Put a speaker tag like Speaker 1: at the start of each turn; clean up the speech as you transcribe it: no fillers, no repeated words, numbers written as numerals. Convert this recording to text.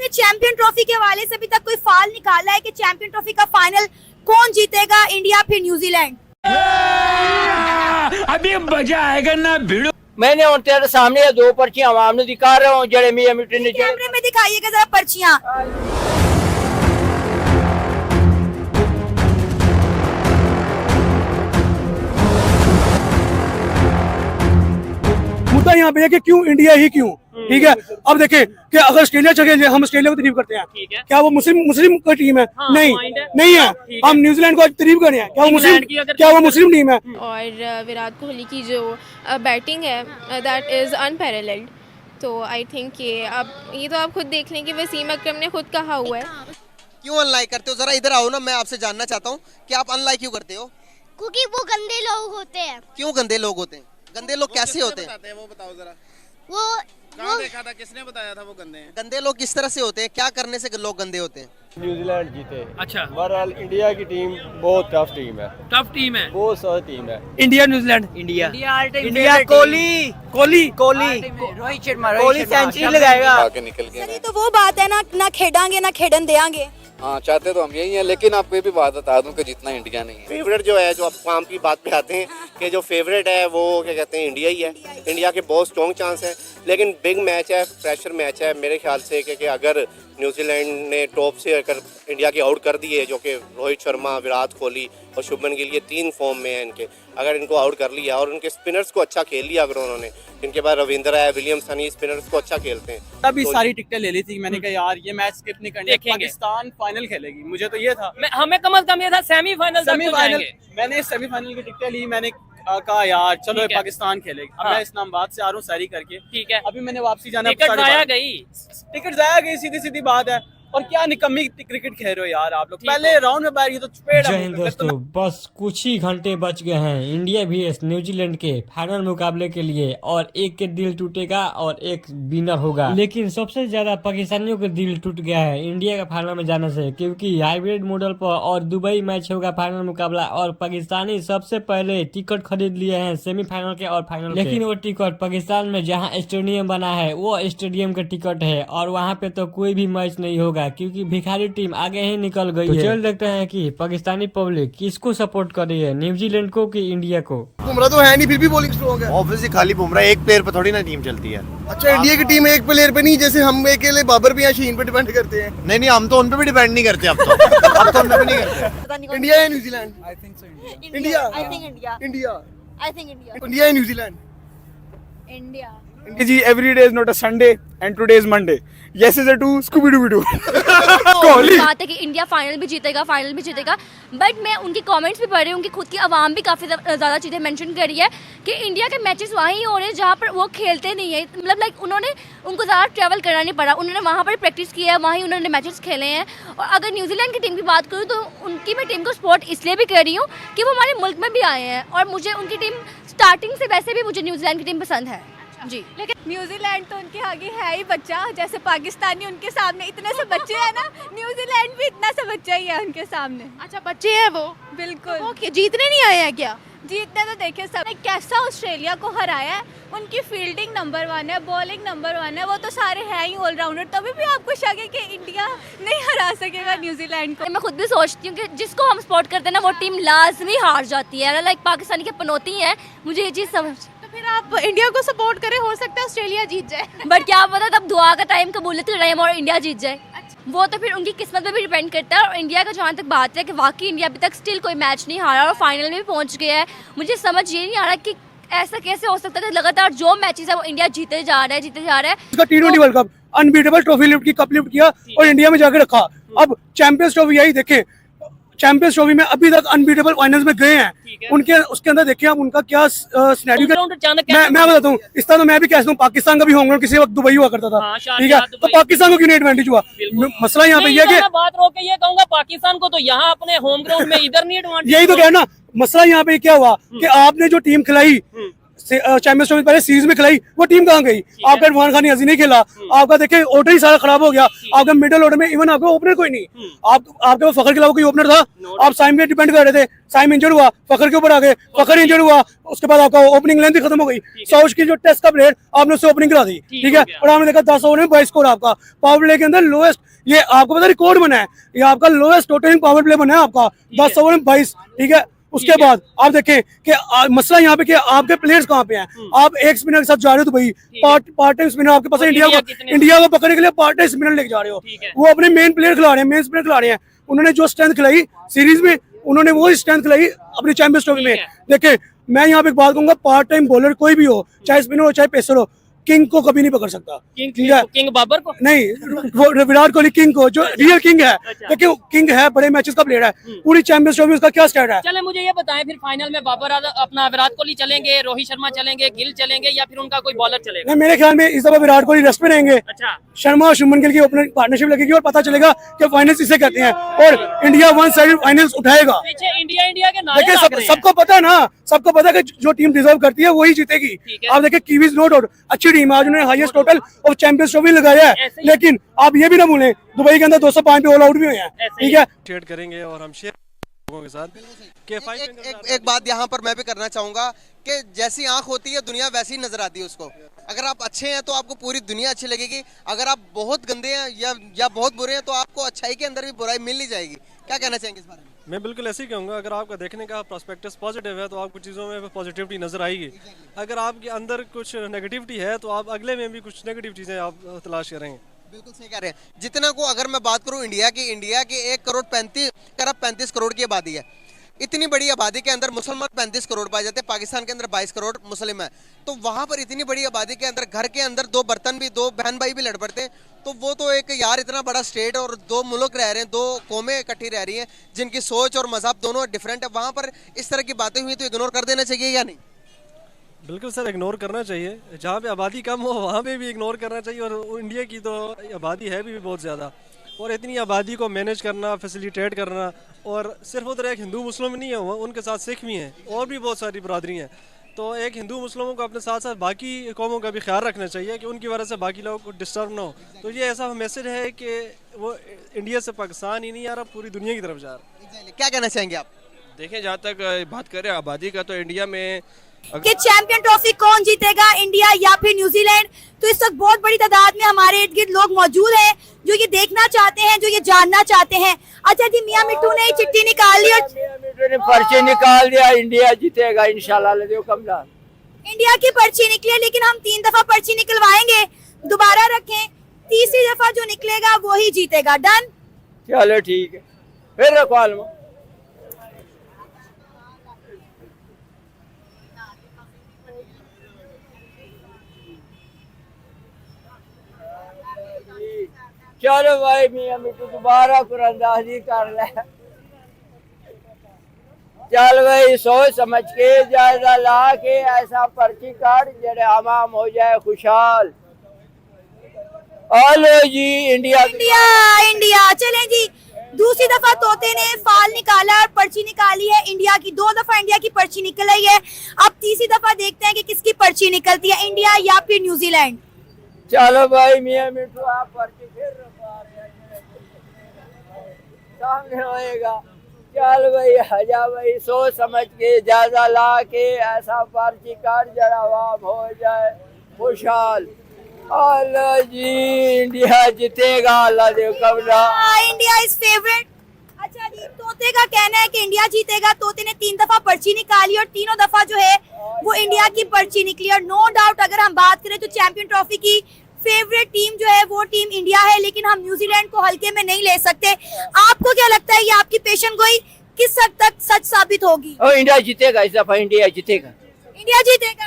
Speaker 1: ने champion trophy के हवाले से अभी तक कोई फाल निकाला है कि चैंपियन ट्रॉफी का फाइनल कौन जीतेगा, इंडिया फिर न्यूजीलैंड?
Speaker 2: अभी मजा आएगा ना भिड़ो।
Speaker 3: मैंने उन तेरे सामने ये दो पर्चियां आवाम ने दिखा रहा हूँ, जड़े मियां मिट्टी ने
Speaker 1: कैमरे में दिखाइएगा जरा पर्चियां।
Speaker 4: मुद्दा यहाँ पे है कि क्यों इंडिया ही क्यों, ठीक है। अब देखें कि अगर ऑस्ट्रेलिया चले, हम ऑस्ट्रेलिया को तारीफ करते हैं, क्या वो मुस्लिम का टीम है? नहीं है। हम न्यूजीलैंड को तारीफ करें, क्या वो मुस्लिम टीम है?
Speaker 5: और विराट कोहली की जो बैटिंग है दैट इज अनपैरेलल्ड। तो आई थिंक ये तो आप खुद देख लें कि वसीम अकरम ने खुद कहा हुआ है।
Speaker 6: क्यों अनलाइक करते हो? जरा इधर आओ ना, मैं आपसे जानना चाहता हूँ कि आप अनलाइक क्यों करते हो?
Speaker 7: क्योंकि वो गंदे लोग होते हैं।
Speaker 6: क्यों गंदे लोग होते हैं? गंदे लोग कैसे होते हैं?
Speaker 8: वो बताओ जरा।
Speaker 6: वो
Speaker 8: देखा था, किसने बताया था वो गंदे हैं?
Speaker 6: गंदे लोग किस तरह से होते हैं? क्या करने से लोग गंदे होते हैं?
Speaker 9: न्यूजीलैंड जीते।
Speaker 2: अच्छा,
Speaker 9: बहरहाल इंडिया की टीम बहुत टफ टीम है, बहुत सही टीम है।
Speaker 3: India New Zealand, India Kohli Rohit Sharma century लगाएगा।
Speaker 8: आगे निकल गए।
Speaker 1: ये तो वो बात है ना खेडांगे ना खेडन देंगे।
Speaker 8: हाँ, चाहते तो हम यही हैं, लेकिन आपको ये भी बात बता दूं कि जितना इंडिया नहीं है। फेवरेट जो है, जो आप काम की बात पे आते हैं कि जो फेवरेट है वो क्या कहते हैं, इंडिया ही है। इंडिया के बहुत स्ट्रॉन्ग चांस है, लेकिन बिग मैच है, प्रेशर मैच है मेरे ख्याल से कि अगर न्यूजीलैंड ने टॉप से अगर इंडिया के आउट कर दिए, जो कि रोहित शर्मा, विराट कोहली और शुभमन गिल, ये तीन फॉर्म में हैं इनके, अगर इनको आउट कर लिया और उनके स्पिनर्स को अच्छा खेल लिया अगर उन्होंने, इनके पास रविंद्र है, विलियमसन, ये स्पिनर्स को अच्छा खेलते हैं।
Speaker 4: अभी सारी टिकटें ले ली थी मैंने, कहा यार ये मैच स्किप नहीं करनी, पाकिस्तान फाइनल खेलेगी, मुझे तो ये था।
Speaker 3: हमें कम से कम ये था सेमीफाइनल।
Speaker 4: मैंने सेमीफाइनल की टिकटें ली, मैंने कहा यार चलो ये पाकिस्तान खेलेगी। अब मैं इस्लामाबाद से आ रहा हूँ सैरी करके, ठीक है। अभी मैंने वापसी जाना, टिकट जाया गई, सीधी सीधी बात है। और क्या निकम्मी क्रिकेट खेल रहे हो यार आप लोग, पहले राउंड में बैठ, ये तो
Speaker 10: जय हिंद दोस्तों, बस कुछ ही घंटे बच गए हैं इंडिया vs न्यूजीलैंड के फाइनल मुकाबले के लिए, और एक के दिल टूटेगा और एक विनर होगा। लेकिन सबसे ज्यादा पाकिस्तानियों का दिल टूट गया है इंडिया का फाइनल में जाने से, क्योंकि हाइब्रिड मॉडल पर और दुबई मैच होगा फाइनल मुकाबला, और पाकिस्तानी सबसे पहले टिकट खरीद लिए हैं सेमीफाइनल के और फाइनल के। लेकिन वो टिकट पाकिस्तान में जहाँ स्टेडियम बना है वो स्टेडियम का टिकट है, और वहाँ पे तो कोई भी मैच नहीं होगा क्योंकि भिखारी टीम आगे ही निकल गई है। चल देखते हैं कि पाकिस्तानी पब्लिक किसको सपोर्ट कर रही है, न्यूजीलैंड को कि इंडिया को।
Speaker 6: बुमराह तो है नहीं, फिर भी बॉलिंग स्ट्रॉन्ग है।
Speaker 9: ऑब्वियसली खाली बुमराह एक प्लेयर पर थोड़ी ना टीम चलती है।
Speaker 6: अच्छा, इंडिया की टीम एक प्लेयर पे नहीं, जैसे हम अकेले बाबर भी या शीन पे डिपेंड करते हैं।
Speaker 9: नहीं, हम तो उन पे भी डिपेंड नहीं करते, अब तो उन पे भी नहीं करते।
Speaker 6: इंडिया या New Zealand? I think so India. India या न्यूजीलैंड?
Speaker 7: इंडिया।
Speaker 4: जी, every day is not a Sunday and today is Monday. Yes is a two, Scooby Doo Doo. Kohli
Speaker 5: बात है कि इंडिया फाइनल भी जीतेगा, बट मैं उनकी कमेंट्स भी पढ़ रही हूँ, उनकी खुद की आवाम भी काफ़ी ज़्यादा चीज़ें मेंशन कर रही है कि इंडिया के मैचेस वहीं हो रहे हैं जहाँ पर वो खेलते नहीं है। मतलब लाइक उनको ज़्यादा ट्रैवल करना नहीं पड़ा, उन्होंने वहाँ पर प्रैक्टिस किया है, वहीं उन्होंने मैचेस खेले हैं। और अगर न्यूजीलैंड की टीम की बात करूँ तो उनकी मैं टीम को सपोर्ट इसलिए भी कर रही हूँ कि वो हमारे मुल्क में भी आए हैं, और मुझे उनकी टीम स्टार्टिंग से वैसे भी मुझे न्यूजीलैंड की टीम पसंद है जी।
Speaker 7: लेकिन न्यूजीलैंड तो उनके आगे है ही बच्चा, जैसे पाकिस्तानी उनके सामने इतने से बच्चे हैं ना, न्यूजीलैंड भी इतना सा बच्चा ही है उनके सामने।
Speaker 5: अच्छा, बच्चे हैं वो?
Speaker 7: बिल्कुल।
Speaker 5: वो जीतने नहीं आए हैं क्या?
Speaker 7: जीतने तो देखिए सब, कैसा ऑस्ट्रेलिया को हराया है, उनकी फील्डिंग नंबर 1 है, बॉलिंग नंबर 1 है, वो तो सारे हैं ही ऑलराउंडर। तभी भी आपको शक है कि इंडिया नहीं हरा सकेगा न्यूजीलैंड को।
Speaker 5: मैं खुद भी सोचती हूँ कि जिसको हम सपोर्ट करते हैं ना वो टीम लाजमी हार जाती है, लाइक पाकिस्तानी के पनौती है, मुझे ये चीज़ समझ।
Speaker 7: फिर आप इंडिया को सपोर्ट करें, हो सकता है ऑस्ट्रेलिया जीत जाए।
Speaker 5: बट क्या पता तब दुआ का टाइम, कबूलियत का टाइम और इंडिया जीत जाए। वो तो फिर उनकी किस्मत पे भी डिपेंड करता है। और इंडिया का जहाँ तक बात है कि वाकई इंडिया अभी तक स्टिल कोई मैच नहीं हारा और फाइनल में भी पहुँच गया है, मुझे समझ ये नहीं आ रहा कि ऐसा कैसे हो सकता है कि लगातार जो मैचेस है वो इंडिया जीते जा रहा है।
Speaker 4: इसका T20 world cup unbeatable trophy lift की, कप लिफ्ट किया और इंडिया में जाके रखा। अब चैंपियंस ट्रॉफी यही देखें, चैंपियंस ट्रॉफी में अभी तक अनबीटेबल फाइनल्स में गए हैं, उनके उसके अंदर देखिए आप उनका क्या सिनेरियो। मैं बताता हूँ, इस तरह तो मैं भी कह सकता हूँ, पाकिस्तान का भी होम ग्राउंड किसी वक्त दुबई हुआ करता था, ठीक है, तो पाकिस्तान को क्यों नहीं एडवांटेज हुआ? मसला यहाँ पे ये कि
Speaker 3: बात रोक के ये कहूँगा, पाकिस्तान को तो यहाँ अपने होम ग्राउंड में इधर नहीं एडवांटेज।
Speaker 4: यही तो कहना, मसला यहाँ पे क्या हुआ कि आपने जो टीम खिलाई चैंपियंस ट्रॉफी पहले सीरीज में खिलाई, वो टीम कहाँ गई? आपका इरफान खान याजी नहीं खेला, आपका देखिए ऑर्डर ही सारा खराब हो गया, आपका मिडिल ऑर्डर में इवन आपका ओपनर कोई नहीं, आपके वो फखर के अलावा कोई ओपनर था? आप साइम पे डिपेंड कर रहे थे, साइम इंजर्ड हुआ, फखर के ऊपर आ गए, फखर इंजर्ड हुआ, उसके बाद आपका ओपनिंग लेंथ ही खत्म हो गई। साउथ की जो टेस्ट का प्लेयर आपने उससे ओपनिंग करा दी, ठीक है, और आपने देखा 10 ओवर में 22 स्कोर आपका पावर प्ले के अंदर लोएस्ट, ये आपको पता रिकॉर्ड बना है, ये आपका लोएस्ट टोटल पावर प्ले बना है आपका 10 ओवर में 22, ठीक है। उसके बाद आप देखें कि मसला यहाँ पे कि आपके प्लेयर्स कहाँ पे हैं, आप एक स्पिनर के साथ जा रहे हो तो भाई पार्ट टाइम स्पिनर आपके पास है, इंडिया को पकड़ने के लिए पार्ट टाइम स्पिनर लेके जा रहे हो, वो अपने मेन प्लेयर खिला रहे हैं, मेन स्पिनर खिला रहे हैं। उन्होंने जो स्ट्रेंथ खिलाई सीरीज में, उन्होंने वो स्ट्रेंथ खिलाई अपनी चैंपियंस ट्रॉफी में। देखे मैं यहाँ पे एक बात कहूंगा, पार्ट टाइम बॉलर कोई भी हो, चाहे स्पिनर हो चाहे पेसर हो, किंग को कभी नहीं पकड़ सकता।
Speaker 3: किंग बाबर को
Speaker 4: नहीं, वो विराट कोहली किंग को, जो रियल किंग है, देखिए किंग है, बड़े मैचेस का प्लेयर है, पूरी चैंपियंस ट्रॉफी उसका क्या स्टैट है।
Speaker 3: चले मुझे ये बताएं, फिर फाइनल में बाबर अपना विराट कोहली चलेंगे, रोहित शर्मा चलेंगे, गिल चलेंगे, या फिर उनका कोई बॉलर चलेगा?
Speaker 4: नहीं, मेरे ख्याल में इस दफा विराट कोहली रेस्ट में रहेंगे, शर्मा और शुभमन गिल की ओपनर पार्टनरशिप लगेगी और पता चलेगा कि फाइनल्स इसे कहते हैं, और इंडिया वन साइड फाइनल्स उठाएगा।
Speaker 3: इंडिया के नारे
Speaker 4: देखिए सबको पता है ना, सबको पता है कि जो टीम डिजर्व करती है वही जीतेगी। आप देखिए कीवीज नो डाउट अच्छी टीम है, आज उन्होंने हाईएस्ट टोटल और चैंपियंस ट्रॉफी लगाया है, लेकिन आप ये भी ना भूलें दुबई के अंदर 205 पे ऑल आउट भी हुए हैं, ठीक है।
Speaker 9: शेयर करेंगे और हम शेयर लोगों के साथ
Speaker 6: एक बात यहाँ पर मैं भी करना चाहूंगा कि जैसी आंख होती है दुनिया वैसी ही नजर आती है उसको। अगर आप अच्छे हैं तो आपको पूरी दुनिया अच्छी लगेगी, अगर आप बहुत गंदे हैं या बहुत बुरे हैं तो आपको अच्छाई के अंदर भी बुराई मिल नहीं जाएगी। क्या कहना चाहेंगे इस बारे में?
Speaker 9: मैं बिल्कुल ऐसे ही कहूँगा, अगर आपका देखने का प्रोस्पेक्टस पॉजिटिव है तो आपको चीज़ों में पॉजिटिविटी नजर आएगी, अगर आपके अंदर कुछ नेगेटिविटी है तो आप अगले में भी कुछ नेगेटिव चीज़ें आप तलाश करेंगे।
Speaker 6: बिल्कुल सही कह रहे हैं। जितना को अगर मैं बात करूं इंडिया की 1,35 करोड़ की आबादी है, इतनी बड़ी आबादी के अंदर मुसलमान 35 करोड़ पाए जाते हैं, पाकिस्तान के अंदर 22 करोड़ मुस्लिम है, तो वहां पर इतनी बड़ी आबादी के अंदर घर के अंदर दो बर्तन भी, दो बहन भाई भी लड़ पड़ते हैं, तो वो तो एक यार इतना बड़ा स्टेट और दो मुल्क रह रहे हैं, दो कौमें इकट्ठी रह रही हैं जिनकी सोच और मजहब दोनों डिफरेंट है, वहां पर इस तरह की बातें हुई तो इग्नोर कर देना चाहिए या नहीं?
Speaker 9: बिल्कुल सर, इग्नोर करना चाहिए, जहाँ पे आबादी कम हो वहाँ पे भी इग्नोर करना चाहिए, और इंडिया की तो आबादी है भी बहुत ज़्यादा, और इतनी आबादी को मैनेज करना, फैसिलिटेट करना, और सिर्फ उधर एक हिंदू मुस्लिम नहीं है, उनके साथ सिख भी हैं और भी बहुत सारी बरादरी हैं, तो एक हिंदू मुस्लिमों को अपने साथ साथ बाकी कौमों का भी ख्याल रखना चाहिए कि उनकी वजह से बाकी लोगों को डिस्टर्ब ना हो। तो ये ऐसा मैसेज है कि वो इंडिया से पाकिस्तान ही नहीं आ रहा, पूरी दुनिया की तरफ जा रहा।
Speaker 6: क्या कहना चाहेंगे आप?
Speaker 11: देखें, जहाँ तक बात करें आबादी का, तो इंडिया में
Speaker 1: कि चैंपियन ट्रॉफी कौन जीतेगा, इंडिया या फिर न्यूजीलैंड, तो इस वक्त बहुत बड़ी तादाद में हमारे इर्द गिर्द लोग मौजूद हैं जो ये देखना चाहते हैं, जो ये जानना चाहते हैं। अच्छा जी, मियां मिट्टू ने चिट्ठी निकाल ली और
Speaker 3: मिट्टू ने पर्ची निकाल दिया, इंडिया जीतेगा इंशाल्लाह।
Speaker 1: इंडिया की पर्ची निकली, लेकिन हम 3 दफा पर्ची निकलवाएंगे, दोबारा रखें, तीसरी दफा जो निकलेगा वो ही जीतेगा। डन?
Speaker 3: चलो ठीक है, फिर रखवाल चलो भाई, मियां मिट्टू दोबारा कुरंदाजी कर ले। चल भाई, सोच समझ के जायजा ला के ऐसा पर्ची काट जड़े आवाम हो जाए खुशहाल। हेलो जी, इंडिया
Speaker 1: इंडिया इंडिया। चलें जी, दूसरी दफा तोते ने फाल निकाला और पर्ची निकाली है इंडिया की। 2 दफा इंडिया की पर्ची निकल आई है, अब तीसरी दफा देखते हैं कि किसकी पर्ची निकलती है, इंडिया या फिर न्यूजीलैंड।
Speaker 3: चलो भाई मियां मिट्टू, आप पर्ची फिर सामने होएगा। चल भाई, हजा भाई, सोच समझ के जायजा ला के ऐसा पर्ची काट जरा आवाम हो जाए खुशहाल। अल्लाह जी, इंडिया जीतेगा, अल्लाह दे कबरा,
Speaker 1: इंडिया इज फेवरेट। अच्छा जी, तोते का कहना है कि इंडिया जीतेगा। तोते ने 3 दफा पर्ची निकाली और तीनों दफा जो है वो इंडिया की पर्ची निकली। और नो डाउट अगर हम बात करें तो चैंपियन ट्रॉफी की फेवरेट टीम जो है वो टीम इंडिया है, लेकिन हम न्यूजीलैंड को हल्के में नहीं ले सकते। आपको क्या लगता है, ये आपकी पेशन गोई किस हद तक सच साबित होगी?
Speaker 3: इंडिया जीतेगा, इस दफा इंडिया जीतेगा।
Speaker 1: इंडिया जीतेगा।